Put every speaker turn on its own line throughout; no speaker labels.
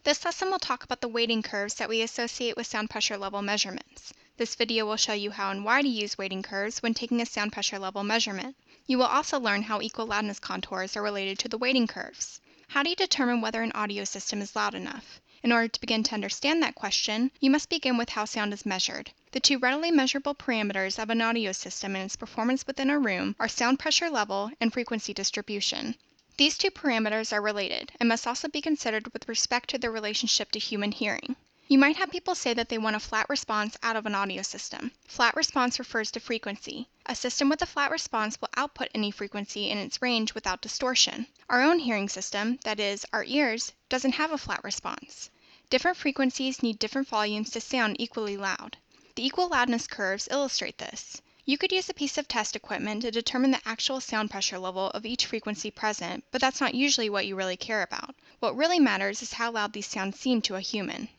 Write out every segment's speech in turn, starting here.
This lesson will talk about the weighting curves that we associate with sound pressure level measurements. This video will show you how and why to use weighting curves when taking a sound pressure level measurement. You will also learn how equal loudness contours are related to the weighting curves. How do you determine whether an audio system is loud enough? In order to begin to understand that question, you must begin with how sound is measured. The two readily measurable parameters of an audio system and its performance within a room are sound pressure level and frequency distribution. These two parameters are related and must also be considered with respect to their relationship to human hearing. You might have people say that they want a flat response out of an audio system. Flat response refers to frequency. A system with a flat response will output any frequency in its range without distortion. Our own hearing system, that is, our ears, doesn't have a flat response. Different frequencies need different volumes to sound equally loud. The equal loudness curves illustrate this. You could use a piece of test equipment to determine the actual sound pressure level of each frequency present, but that's not usually what you really care about. What really matters is how loud these sounds seem to a human.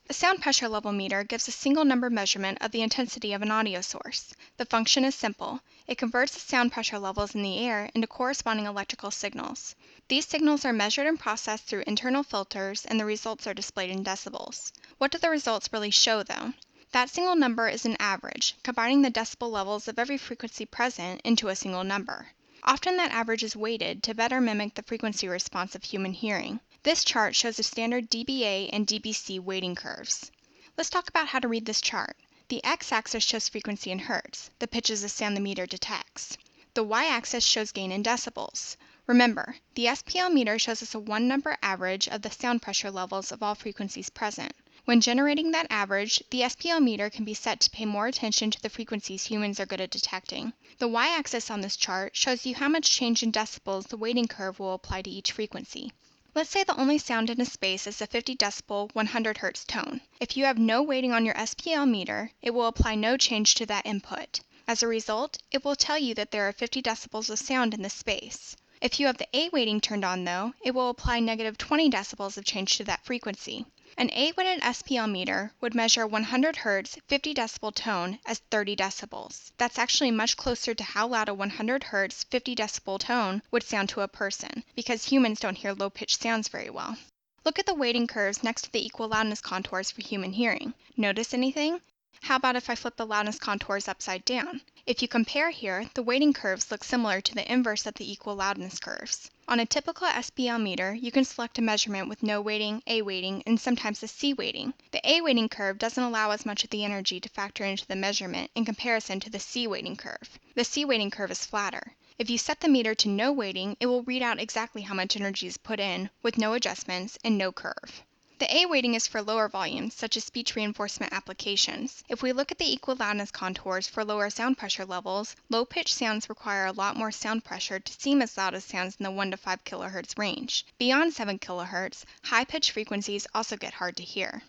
A sound pressure level meter gives a single number measurement of the intensity of an audio source. The function is simple. It converts the sound pressure levels in the air into corresponding electrical signals. These signals are measured and processed through internal filters, and the results are displayed in decibels. What do the results really show, though? That single number is an average, combining the decibel levels of every frequency present into a single number. Often that average is weighted to better mimic the frequency response of human hearing. This chart shows the standard dBA and dBc weighting curves. Let's talk about how to read this chart. The x-axis shows frequency in hertz, the pitches of sound the meter detects. The y-axis shows gain in decibels. Remember, the SPL meter shows us a one-number average of the sound pressure levels of all frequencies present. When generating that average, the SPL meter can be set to pay more attention to the frequencies humans are good at detecting. The y-axis on this chart shows you how much change in decibels the weighting curve will apply to each frequency. Let's say the only sound in a space is a 50 decibel, 100 Hz tone. If you have no weighting on your SPL meter, it will apply no change to that input. As a result, it will tell you that there are 50 decibels of sound in the space. If you have the A weighting turned on, though, it will apply negative 20 decibels of change to that frequency. An A-weighted SPL meter would measure 100 Hz, 50 decibel tone as 30 decibels. That's actually much closer to how loud a 100 Hz, 50 decibel tone would sound to a person, because humans don't hear low-pitched sounds very well. Look at the weighting curves next to the equal loudness contours for human hearing. Notice anything? How about if I flip the loudness contours upside down? If you compare here, the weighting curves look similar to the inverse of the equal loudness curves. On a typical SPL meter, you can select a measurement with no weighting, A weighting, and sometimes a C weighting. The A weighting curve doesn't allow as much of the energy to factor into the measurement in comparison to the C weighting curve. The C weighting curve is flatter. If you set the meter to no weighting, it will read out exactly how much energy is put in, with no adjustments and no curve. The A weighting is for lower volumes, such as speech reinforcement applications. If we look at the equal loudness contours for lower sound pressure levels, low-pitched sounds require a lot more sound pressure to seem as loud as sounds in the 1 to 5 kHz range. Beyond 7 kHz, high-pitched frequencies also get hard to hear.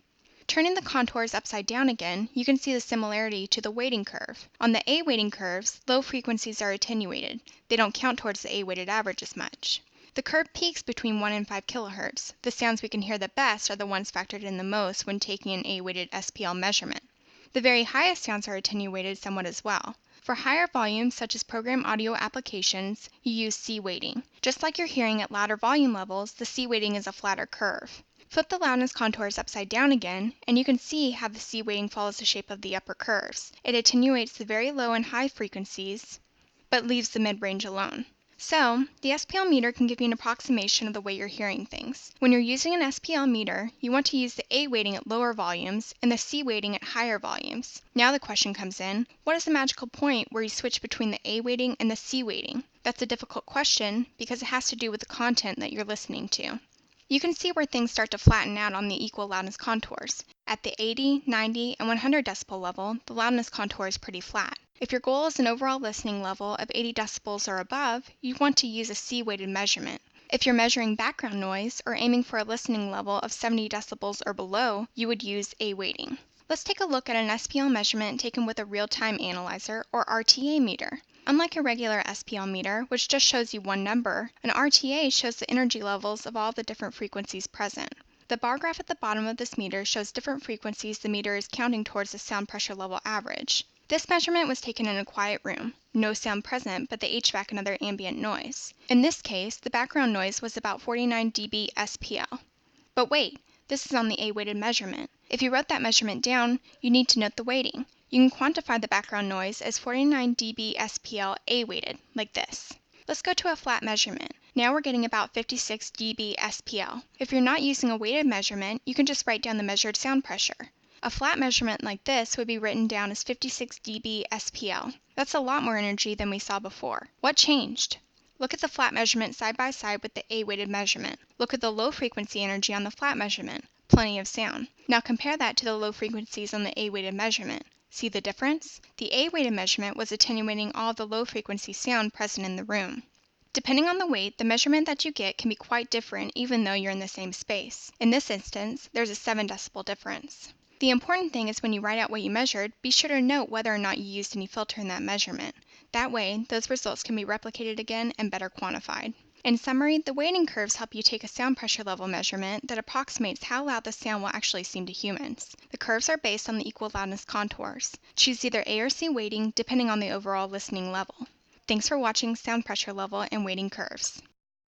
Turning the contours upside down again, you can see the similarity to the weighting curve. On the A weighting curves, low frequencies are attenuated. They don't count towards the A-weighted average as much. The curve peaks between 1 and 5 kHz. The sounds we can hear the best are the ones factored in the most when taking an A-weighted SPL measurement. The very highest sounds are attenuated somewhat as well. For higher volumes, such as program audio applications, you use C weighting. Just like you're hearing at louder volume levels, the C weighting is a flatter curve. Flip the loudness contours upside down again, and you can see how the C weighting follows the shape of the upper curves. It attenuates the very low and high frequencies, but leaves the mid-range alone. So, the SPL meter can give you an approximation of the way you're hearing things. When you're using an SPL meter, you want to use the A weighting at lower volumes and the C weighting at higher volumes. Now the question comes in, what is the magical point where you switch between the A weighting and the C weighting? That's a difficult question because it has to do with the content that you're listening to. You can see where things start to flatten out on the equal loudness contours. At the 80, 90, and 100 decibel level, the loudness contour is pretty flat. If your goal is an overall listening level of 80 decibels or above, you want to use a C-weighted measurement. If you're measuring background noise or aiming for a listening level of 70 decibels or below, you would use A weighting. Let's take a look at an SPL measurement taken with a real-time analyzer or RTA meter. Unlike a regular SPL meter, which just shows you one number, an RTA shows the energy levels of all the different frequencies present. The bar graph at the bottom of this meter shows different frequencies the meter is counting towards the sound pressure level average. This measurement was taken in a quiet room. No sound present but the HVAC and other ambient noise. In this case, the background noise was about 49 dB SPL. But wait, This is on the A-weighted measurement. If you wrote that measurement down, you need to note the weighting. You can quantify the background noise as 49 dB SPL A-weighted, like this. Let's go to a flat measurement. Now we're getting about 56 dB SPL. If you're not using a weighted measurement, you can just write down the measured sound pressure. A flat measurement like this would be written down as 56 dB SPL. That's a lot more energy than we saw before. What changed? Look at the flat measurement side by side with the A-weighted measurement. Look at the low frequency energy on the flat measurement. Plenty of sound. Now compare that to the low frequencies on the A-weighted measurement. See the difference? The A-weighted measurement was attenuating all the low frequency sound present in the room. Depending on the weight, the measurement that you get can be quite different even though you're in the same space. In this instance, there's a 7 decibel difference. The important thing is when you write out what you measured, be sure to note whether or not you used any filter in that measurement. That way, those results can be replicated again and better quantified. In summary, the weighting curves help you take a sound pressure level measurement that approximates how loud the sound will actually seem to humans. The curves are based on the equal loudness contours. Choose either A or C weighting depending on the overall listening level. Thanks for watching Sound Pressure Level and Weighting Curves.